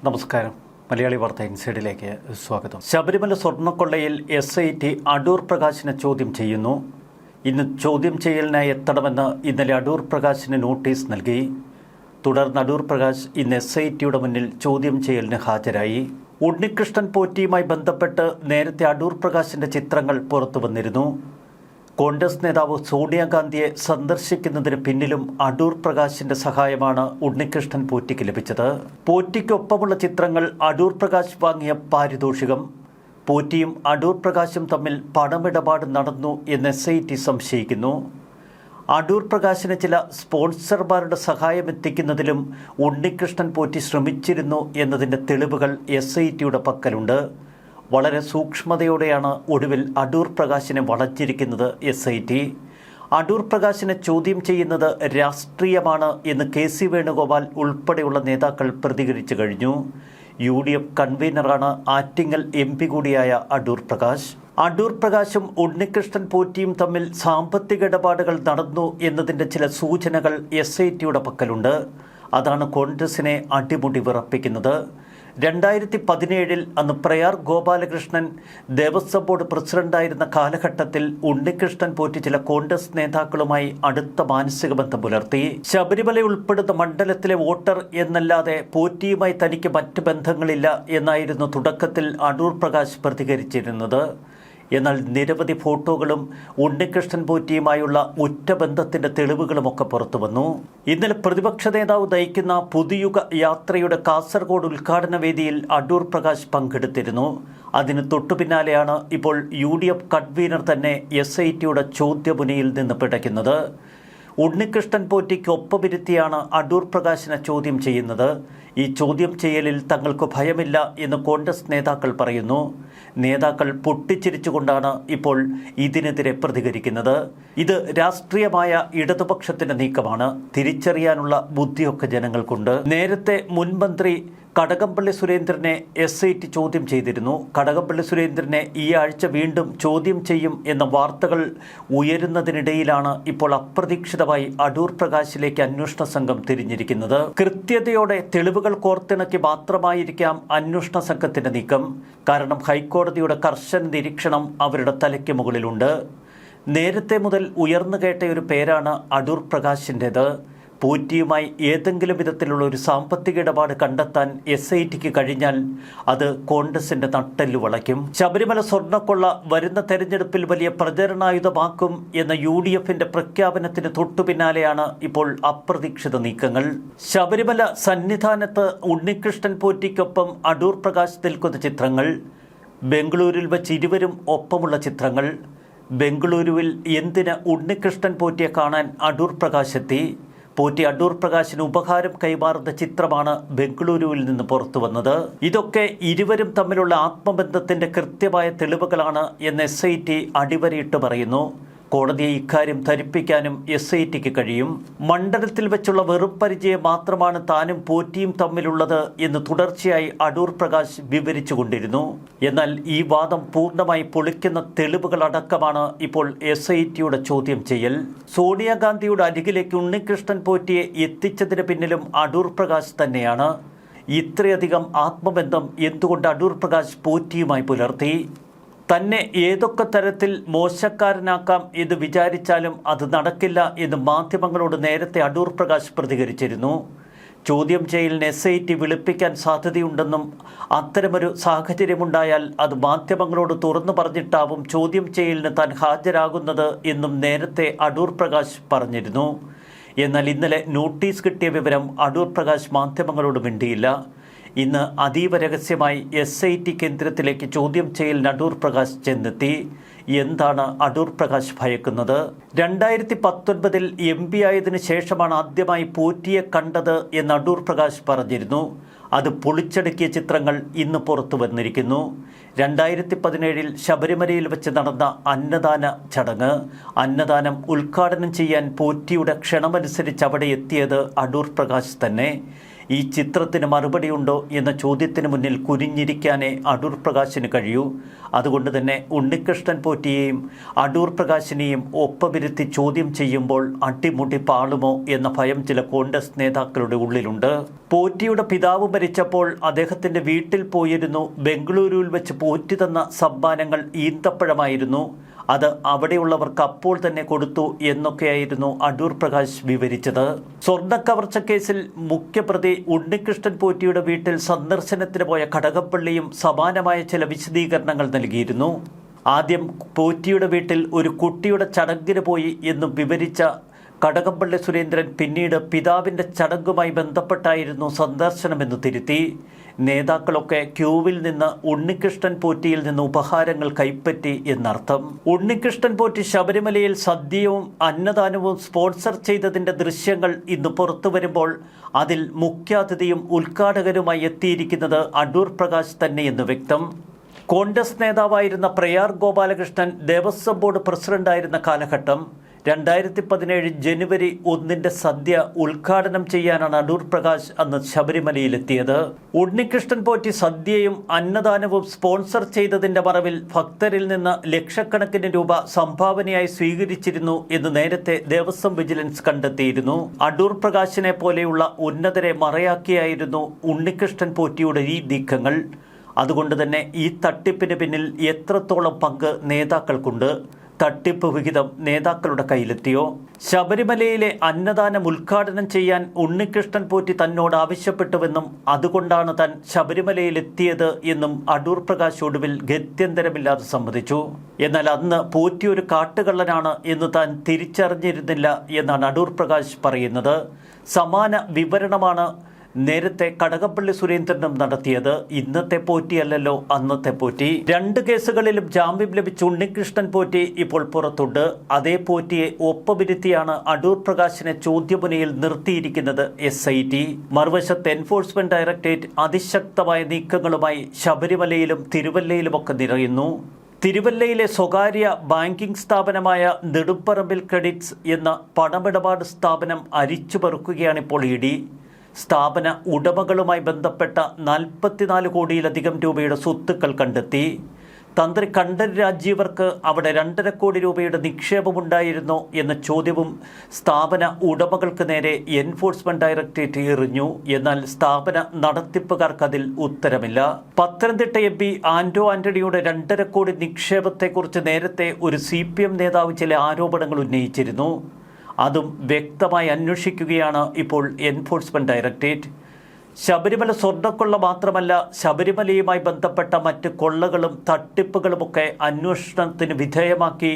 നമസ്കാരം. മലയാളി വാർത്ത ഇൻസൈഡിലേക്ക് സ്വാഗതം. ശബരിമല സ്വർണ്ണക്കൊള്ളയിൽ SIT അടൂർ പ്രകാശിനെ ചോദ്യം ചെയ്യുന്നു. ഇന്ന് ചോദ്യം ചെയ്യലിനായി എത്തണമെന്ന് ഇന്നലെ അടൂർ പ്രകാശിന് നോട്ടീസ് നൽകി. തുടർന്ന് അടൂർ പ്രകാശ് ഇന്ന് SITയുടെ മുന്നിൽ ചോദ്യം ചെയ്യലിന് ഹാജരായി. ഉണ്ണികൃഷ്ണൻ പോറ്റിയുമായി ബന്ധപ്പെട്ട് നേരത്തെ അടൂർ പ്രകാശിന്റെ ചിത്രങ്ങൾ പുറത്തു വന്നിരുന്നു. കോൺഗ്രസ് നേതാവ് സോണിയാഗാന്ധിയെ സന്ദർശിക്കുന്നതിന് പിന്നിലും അടൂർ പ്രകാശിന്റെ സഹായമാണ് ഉണ്ണികൃഷ്ണൻ പോറ്റിക്ക് ലഭിച്ചത്. പോറ്റിക്കൊപ്പമുള്ള ചിത്രങ്ങൾ അടൂർ പ്രകാശ് വാങ്ങിയ പാരിതോഷികം, പോറ്റിയും അടൂർ പ്രകാശും തമ്മിൽ പണമിടപാട് നടന്നു എന്ന് SIT സംശയിക്കുന്നു. അടൂർ പ്രകാശിന് ചില സ്പോൺസർമാരുടെ സഹായം എത്തിക്കുന്നതിലും ഉണ്ണികൃഷ്ണൻ പോറ്റി ശ്രമിച്ചിരുന്നു എന്നതിൻ്റെ തെളിവുകൾ SITയുടെ പക്കലുണ്ട്. വളരെ സൂക്ഷ്മതയോടെയാണ് ഒടുവിൽ അടൂർ പ്രകാശിനെ വളച്ചിരിക്കുന്നത് SIT. അടൂർ പ്രകാശിനെ ചോദ്യം ചെയ്യുന്നത് രാഷ്ട്രീയമാണ് എന്ന് KC വേണുഗോപാൽ ഉൾപ്പെടെയുള്ള നേതാക്കൾ പ്രതികരിച്ചു കഴിഞ്ഞു. UDF കൺവീനറാണ് ആറ്റിങ്ങൽ MP കൂടിയായ അടൂർ പ്രകാശ്. അടൂർ പ്രകാശും ഉണ്ണികൃഷ്ണൻ പോറ്റിയും തമ്മിൽ സാമ്പത്തിക ഇടപാടുകൾ നടന്നു എന്നതിൻ്റെ ചില സൂചനകൾ SITയുടെ പക്കലുണ്ട്. അതാണ് കോൺഗ്രസിനെ അടിമുടി വിറപ്പിക്കുന്നത്. 2017 അന്ന് പ്രയാർ ഗോപാലകൃഷ്ണൻ ദേവസ്വം ബോർഡ് പ്രസിഡന്റായിരുന്ന കാലഘട്ടത്തിൽ ഉണ്ണികൃഷ്ണൻ പോറ്റി ചില കോൺഗ്രസ് നേതാക്കളുമായി അടുത്ത മാനസിക ബന്ധം പുലർത്തി. ശബരിമല ഉൾപ്പെടുന്ന മണ്ഡലത്തിലെ വോട്ടർ എന്നല്ലാതെ പോറ്റിയുമായി തനിക്ക് മറ്റ് ബന്ധങ്ങളില്ല എന്നായിരുന്നു തുടക്കത്തിൽ അടൂർ പ്രകാശ് പ്രതികരിച്ചിരുന്നത്. എന്നാൽ നിരവധി ഫോട്ടോകളും ഉണ്ണികൃഷ്ണൻ പോറ്റിയുമായുള്ള ഉറ്റബന്ധത്തിന്റെ തെളിവുകളുമൊക്കെ പുറത്തു വന്നു. ഇന്നലെ പ്രതിപക്ഷ നേതാവ് നയിക്കുന്ന പുതുയുഗ യാത്രയുടെ കാസർഗോഡ് ഉദ്ഘാടന വേദിയിൽ അടൂർ പ്രകാശ് പങ്കെടുത്തിരുന്നു. അതിന് തൊട്ടുപിന്നാലെയാണ് ഇപ്പോൾ UDF കൺവീനർ തന്നെ SITയുടെ ചോദ്യമുനയിൽ നിന്ന് പിടയ്ക്കുന്നത്. ഉണ്ണികൃഷ്ണൻ പോറ്റിക്ക് ഒപ്പമിരുത്തിയാണ് അടൂർ പ്രകാശിനെ ചോദ്യം ചെയ്യുന്നത്. ഈ ചോദ്യം ചെയ്യലിൽ തങ്ങൾക്ക് ഭയമില്ല എന്ന് കോൺഗ്രസ് നേതാക്കൾ പറയുന്നു. നേതാക്കൾ പൊട്ടിച്ചിരിച്ചുകൊണ്ടാണ് ഇപ്പോൾ ഇതിനെതിരെ പ്രതികരിക്കുന്നത്. ഇത് രാഷ്ട്രീയമായ ഇടതുപക്ഷത്തിന്റെ നീക്കമാണ്. തിരിച്ചറിയാനുള്ള ബുദ്ധിയൊക്കെ ജനങ്ങൾക്കുണ്ട്. നേരത്തെ മുൻ മന്ത്രി കടകംപള്ളി സുരേന്ദ്രനെ SIT ചോദ്യം ചെയ്തിരുന്നു. കടകംപള്ളി സുരേന്ദ്രനെ ഈ ആഴ്ച വീണ്ടും ചോദ്യം ചെയ്യും എന്ന വാർത്തകൾ ഉയരുന്നതിനിടയിലാണ് ഇപ്പോൾ അപ്രതീക്ഷിതമായി അടൂർ പ്രകാശിലേക്ക് അന്വേഷണ സംഘം തിരിഞ്ഞിരിക്കുന്നത്. കൃത്യതയോടെ തെളിവുകൾ കോർത്തിണക്കി മാത്രമായിരിക്കാം അന്വേഷണ സംഘത്തിന്റെ നീക്കം. കാരണം ഹൈക്കോടതിയുടെ കർശന നിരീക്ഷണം അവരുടെ തലയ്ക്ക് മുകളിലുണ്ട്. നേരത്തെ മുതൽ ഉയർന്നു കേട്ട ഒരു പേരാണ് അടൂർ പ്രകാശിൻ്റേത്. പോറ്റിയുമായി ഏതെങ്കിലും വിധത്തിലുള്ള ഒരു സാമ്പത്തിക ഇടപാട് കണ്ടെത്താൻ SITക്ക് കഴിഞ്ഞാൽ അത് കോൺഗ്രസിന്റെ നട്ടെല്ലു വളയ്ക്കും. ശബരിമല സ്വർണ്ണക്കൊള്ള വരുന്ന തെരഞ്ഞെടുപ്പിൽ വലിയ പ്രചരണായുധമാക്കും എന്ന UDFന്റെ പ്രഖ്യാപനത്തിന് തൊട്ടുപിന്നാലെയാണ് ഇപ്പോൾ അപ്രതീക്ഷിത നീക്കങ്ങൾ. ശബരിമല സന്നിധാനത്ത് ഉണ്ണികൃഷ്ണൻ പോറ്റിക്കൊപ്പം അടൂർ പ്രകാശ് നിൽക്കുന്ന ചിത്രങ്ങൾ, ബംഗളൂരിൽ വച്ച് ഇരുവരും ഒപ്പമുള്ള ചിത്രങ്ങൾ, ബംഗളൂരുവിൽ എന്തിന് ഉണ്ണികൃഷ്ണൻ പോറ്റിയെ കാണാൻ അടൂർ പ്രകാശ് എത്തി, പോറ്റി അടൂർ പ്രകാശിന് ഉപഹാരം കൈമാറുന്ന ചിത്രമാണ് ബംഗളൂരുവിൽ നിന്ന് പുറത്തു വന്നത്. ഇതൊക്കെ ഇരുവരും തമ്മിലുള്ള ആത്മബന്ധത്തിന്റെ കൃത്യമായ തെളിവുകളാണ് എന്ന് SIT അടിവരയിട്ട് പറയുന്നു. കോടതിയെ ഇക്കാര്യം ധരിപ്പിക്കാനും SITക്ക് കഴിയും. മണ്ഡലത്തിൽ വെച്ചുള്ള വെറും പരിചയം മാത്രമാണ് താനും പോറ്റിയും തമ്മിലുള്ളത് എന്ന് തുടർച്ചയായി അടൂർ പ്രകാശ് വിവരിച്ചുകൊണ്ടിരുന്നു. എന്നാൽ ഈ വാദം പൂർണ്ണമായി പൊളിക്കുന്ന തെളിവുകളടക്കമാണ് ഇപ്പോൾ SITയുടെ ചോദ്യം ചെയ്യൽ. സോണിയാഗാന്ധിയുടെ അരികിലേക്ക് ഉണ്ണികൃഷ്ണൻ പോറ്റിയെ എത്തിച്ചതിന് പിന്നിലും അടൂർ പ്രകാശ് തന്നെയാണ്. ഇത്രയധികം ആത്മബന്ധം എന്തുകൊണ്ട് അടൂർ പ്രകാശ് പോറ്റിയുമായി പുലർത്തി? തന്നെ ഏതൊക്കെ തരത്തിൽ മോശക്കാരനാക്കാം എന്ന് വിചാരിച്ചാലും അത് നടക്കില്ല എന്ന് മാധ്യമങ്ങളോട് നേരത്തെ അടൂർ പ്രകാശ് പ്രതികരിച്ചിരുന്നു. ചോദ്യം ചെയ്യലിന് SIT വിളിപ്പിക്കാൻ സാധ്യതയുണ്ടെന്നും അത്തരമൊരു സാഹചര്യമുണ്ടായാൽ അത് മാധ്യമങ്ങളോട് തുറന്നു പറഞ്ഞിട്ടാവും ചോദ്യം ചെയ്യലിന് താൻ ഹാജരാകുന്നത് എന്നും നേരത്തെ അടൂർ പ്രകാശ് പറഞ്ഞിരുന്നു. എന്നാൽ ഇന്നലെ നോട്ടീസ് കിട്ടിയ വിവരം അടൂർ പ്രകാശ് മാധ്യമങ്ങളോട് മിണ്ടിയില്ല. ഇന്ന് അതീവ രഹസ്യമായി SIT കേന്ദ്രത്തിലേക്ക് ചോദ്യം ചെയ്യലിന് അടൂർ പ്രകാശ് ചെന്നെത്തി. എന്താണ് അടൂർ പ്രകാശ് ഭയക്കുന്നത്? 2019 MP ആയതിനു ശേഷമാണ് ആദ്യമായി പോറ്റിയെ കണ്ടത് എന്ന് അടൂർ പ്രകാശ് പറഞ്ഞിരുന്നു. അത് പൊളിച്ചടുക്കിയ ചിത്രങ്ങൾ ഇന്ന് പുറത്തു വന്നിരിക്കുന്നു. 2017 ശബരിമലയിൽ വെച്ച് നടന്ന അന്നദാന ചടങ്ങ്, അന്നദാനം ഉദ്ഘാടനം ചെയ്യാൻ പോറ്റിയുടെ ക്ഷണമനുസരിച്ച് അവിടെ എത്തിയത് അടൂർ പ്രകാശ് തന്നെ. ഈ ചിത്രത്തിന് മറുപടിയുണ്ടോ എന്ന ചോദ്യത്തിന് മുന്നിൽ കുനിഞ്ഞിരിക്കാനേ അടൂർ പ്രകാശിന് കഴിയൂ. അതുകൊണ്ട് തന്നെ ഉണ്ണികൃഷ്ണൻ പോറ്റിയെയും അടൂർ പ്രകാശിനെയും ഒപ്പമിരുത്തി ചോദ്യം ചെയ്യുമ്പോൾ അട്ടിമുട്ടി പാളുമോ എന്ന ഭയം ചില കോൺഗ്രസ് നേതാക്കളുടെ ഉള്ളിലുണ്ട്. പോറ്റിയുടെ പിതാവ് മരിച്ചപ്പോൾ അദ്ദേഹത്തിൻ്റെ വീട്ടിൽ പോയിരുന്നു. ബംഗളൂരുവിൽ വെച്ച് പോറ്റി തന്ന സമ്മാനങ്ങൾ ഈന്തപ്പഴമായിരുന്നു. അത് അവിടെയുള്ളവർക്ക് അപ്പോൾ തന്നെ കൊടുത്തു എന്നൊക്കെയായിരുന്നു അടൂർ പ്രകാശ് വിവരിച്ചത്. സ്വർണ്ണക്കവർച്ച കേസിൽ മുഖ്യപ്രതി ഉണ്ണികൃഷ്ണൻ പോറ്റിയുടെ വീട്ടിൽ സന്ദർശനത്തിന് പോയ കടകംപള്ളിയും സമാനമായ ചില വിശദീകരണങ്ങൾ നൽകിയിരുന്നു. ആദ്യം പോറ്റിയുടെ വീട്ടിൽ ഒരു കുട്ടിയുടെ ചടങ്ങിന് പോയി എന്നും വിവരിച്ച കടകംപള്ളി സുരേന്ദ്രൻ പിന്നീട് പിതാവിൻ്റെ ചടങ്ങുമായി ബന്ധപ്പെട്ടായിരുന്നു സന്ദർശനമെന്ന് തിരുത്തി. നേതാക്കളൊക്കെ ക്യൂവിൽ നിന്ന് ഉണ്ണികൃഷ്ണൻ പോറ്റിയിൽ നിന്ന് ഉപഹാരങ്ങൾ കൈപ്പറ്റി എന്നർത്ഥം. ഉണ്ണികൃഷ്ണൻ പോറ്റി ശബരിമലയിൽ സദ്യയും അന്നദാനവും സ്പോൺസർ ചെയ്തതിൻ്റെ ദൃശ്യങ്ങൾ ഇന്ന് പുറത്തു വരുമ്പോൾ അതിൽ മുഖ്യാതിഥിയും ഉദ്ഘാടകരുമായി എത്തിയിരിക്കുന്നത് അടൂർ പ്രകാശ് തന്നെയെന്ന് വ്യക്തം. കോൺഗ്രസ് നേതാവായിരുന്ന പ്രയാർ ഗോപാലകൃഷ്ണൻ ദേവസ്വം ബോർഡ് പ്രസിഡന്റായിരുന്ന കാലഘട്ടം 2017 ജനുവരി 1 സദ്യ ഉദ്ഘാടനം ചെയ്യാനാണ് അടൂർ പ്രകാശ് അന്ന് ശബരിമലയിലെത്തിയത്. ഉണ്ണികൃഷ്ണൻ പോറ്റി സദ്യയും അന്നദാനവും സ്പോൺസർ ചെയ്തതിന്റെ മറവിൽ ഭക്തരിൽ നിന്ന് ലക്ഷക്കണക്കിന് രൂപ സംഭാവനയായി സ്വീകരിച്ചിരുന്നു എന്ന് നേരത്തെ ദേവസ്വം വിജിലൻസ് കണ്ടെത്തിയിരുന്നു. അടൂർ പ്രകാശിനെ പോലെയുള്ള ഉന്നതരെ മറയാക്കിയായിരുന്നു ഉണ്ണികൃഷ്ണൻ പോറ്റിയുടെ ഈ നീക്കങ്ങൾ. അതുകൊണ്ട് തന്നെ ഈ തട്ടിപ്പിന് പിന്നിൽ എത്രത്തോളം പങ്ക് നേതാക്കൾക്കുണ്ട്? തട്ടിപ്പ് വിഹിതം നേതാക്കളുടെ കയ്യിലെത്തിയോ? ശബരിമലയിലെ അന്നദാനം ഉദ്ഘാടനം ചെയ്യാൻ ഉണ്ണികൃഷ്ണൻ പോറ്റി തന്നോട് ആവശ്യപ്പെട്ടുവെന്നും അതുകൊണ്ടാണ് താൻ ശബരിമലയിലെത്തിയത് എന്നും അടൂർ പ്രകാശ് ഒടുവിൽ ഗത്യന്തരമില്ലാതെ സമ്മതിച്ചു. എന്നാൽ അന്ന് പോറ്റി ഒരു കാട്ടുകള്ളനാണ് എന്ന് താൻ തിരിച്ചറിഞ്ഞിരുന്നില്ല എന്നാണ് അടൂർ പ്രകാശ് പറയുന്നത്. സമാന വിവരണമാണ് നേരത്തെ കടകംപള്ളി സുരേന്ദ്രനും നടത്തിയത്. ഇന്നത്തെ പോറ്റിയല്ലല്ലോ അന്നത്തെ പോറ്റി. 2 കേസുകളിലും ജാമ്യം ലഭിച്ച ഉണ്ണികൃഷ്ണൻ പോറ്റി ഇപ്പോൾ പുറത്തുണ്ട്. അതേ പോറ്റിയെ ഒപ്പമിരുത്തിയാണ് അടൂർ പ്രകാശിനെ ചോദ്യമുനയിൽ നിർത്തിയിരിക്കുന്നത് SIT. മറുവശത്ത് എൻഫോഴ്സ്മെന്റ് ഡയറക്ടറേറ്റ് അതിശക്തമായ നീക്കങ്ങളുമായി ശബരിമലയിലും തിരുവല്ലയിലുമൊക്കെ നിറയുന്നു. തിരുവല്ലയിലെ സ്വകാര്യ ബാങ്കിംഗ് സ്ഥാപനമായ നെടുപ്പറമ്പിൽ ക്രെഡിറ്റ്സ് എന്ന പണമിടപാട് സ്ഥാപനം അരിച്ചുപെറുക്കുകയാണിപ്പോൾ ED. സ്ഥാപന ഉടമകളുമായി ബന്ധപ്പെട്ട 44 കോടിയിലധികം രൂപയുടെ സ്വത്തുക്കൾ കണ്ടെത്തി. തന്ത്രി കണ്ഠൻ രാജീവർക്ക് അവിടെ 2.5 കോടി രൂപയുടെ നിക്ഷേപമുണ്ടായിരുന്നോ എന്ന ചോദ്യവും സ്ഥാപന ഉടമകൾക്ക് നേരെ എൻഫോഴ്സ്മെന്റ് ഡയറക്ടറേറ്റ് എറിഞ്ഞു. എന്നാൽ സ്ഥാപന നടത്തിപ്പുകാർക്ക് അതിൽ ഉത്തരമില്ല. പത്തനംതിട്ട MP ആന്റോ ആന്റണിയുടെ 2.5 കോടി നിക്ഷേപത്തെക്കുറിച്ച് നേരത്തെ ഒരു CPM നേതാവ് ചില ആരോപണങ്ങൾ ഉന്നയിച്ചിരുന്നു. അതും വ്യക്തമായി അന്വേഷിക്കുകയാണ് ഇപ്പോൾ എൻഫോഴ്സ്മെന്റ് ഡയറക്ടറേറ്റ്. ശബരിമല സ്വർണ്ണക്കൊള്ള മാത്രമല്ല, ശബരിമലയുമായി ബന്ധപ്പെട്ട മറ്റ് കൊള്ളകളും തട്ടിപ്പുകളുമൊക്കെ അന്വേഷണത്തിന് വിധേയമാക്കി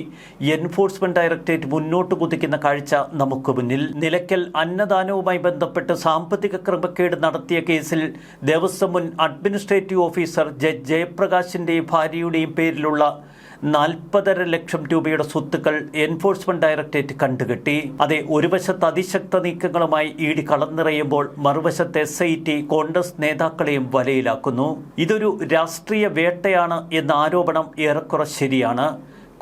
എൻഫോഴ്സ്മെന്റ് ഡയറക്ടറേറ്റ് മുന്നോട്ട് കുതിക്കുന്ന കാഴ്ച നമുക്ക് മുന്നിൽ. നിലയ്ക്കൽ അന്നദാനവുമായി ബന്ധപ്പെട്ട് സാമ്പത്തിക ക്രമക്കേട് നടത്തിയ കേസിൽ ദേവസ്വം മുൻ അഡ്മിനിസ്ട്രേറ്റീവ് ഓഫീസർ ജഡ്ജ് ജയപ്രകാശിൻ്റെയും ഭാര്യയുടെയും പേരിലുള്ള 40.5 ലക്ഷം രൂപയുടെ സ്വത്തുക്കൾ എൻഫോഴ്സ്മെന്റ് ഡയറക്ടറേറ്റ് കണ്ടുകെട്ടി. അതെ, ഒരു വശത്ത് അതിശക്ത നീക്കങ്ങളുമായി ED കളന്നിറയുമ്പോൾ മറുവശത്ത് SIT കോൺഗ്രസ് നേതാക്കളെയും വലയിലാക്കുന്നു. ഇതൊരു രാഷ്ട്രീയ വേട്ടയാണ് എന്ന ആരോപണം ഏറെക്കുറെ ശരിയാണ്.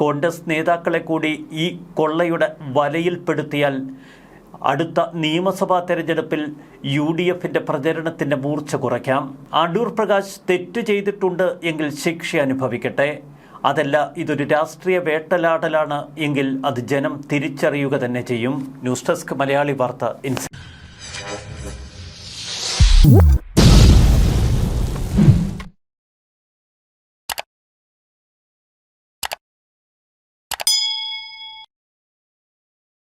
കോൺഗ്രസ് നേതാക്കളെ കൂടി ഈ കൊള്ളയുടെ വലയിൽപ്പെടുത്തിയാൽ അടുത്ത നിയമസഭാ തെരഞ്ഞെടുപ്പിൽ UDFന്റെ പ്രചരണത്തിന്റെ മൂർച്ച കുറയ്ക്കാം. അടൂർ പ്രകാശ് തെറ്റ് ചെയ്തിട്ടുണ്ട് എങ്കിൽ ശിക്ഷ അനുഭവിക്കട്ടെ. അതല്ല, ഇതൊരു രാഷ്ട്രീയ വേട്ടലാടലാണ് എങ്കിൽ അത് ജനം തിരിച്ചറിയുക തന്നെ ചെയ്യും. ന്യൂസ് ഡെസ്ക് മലയാളി വാർത്ത.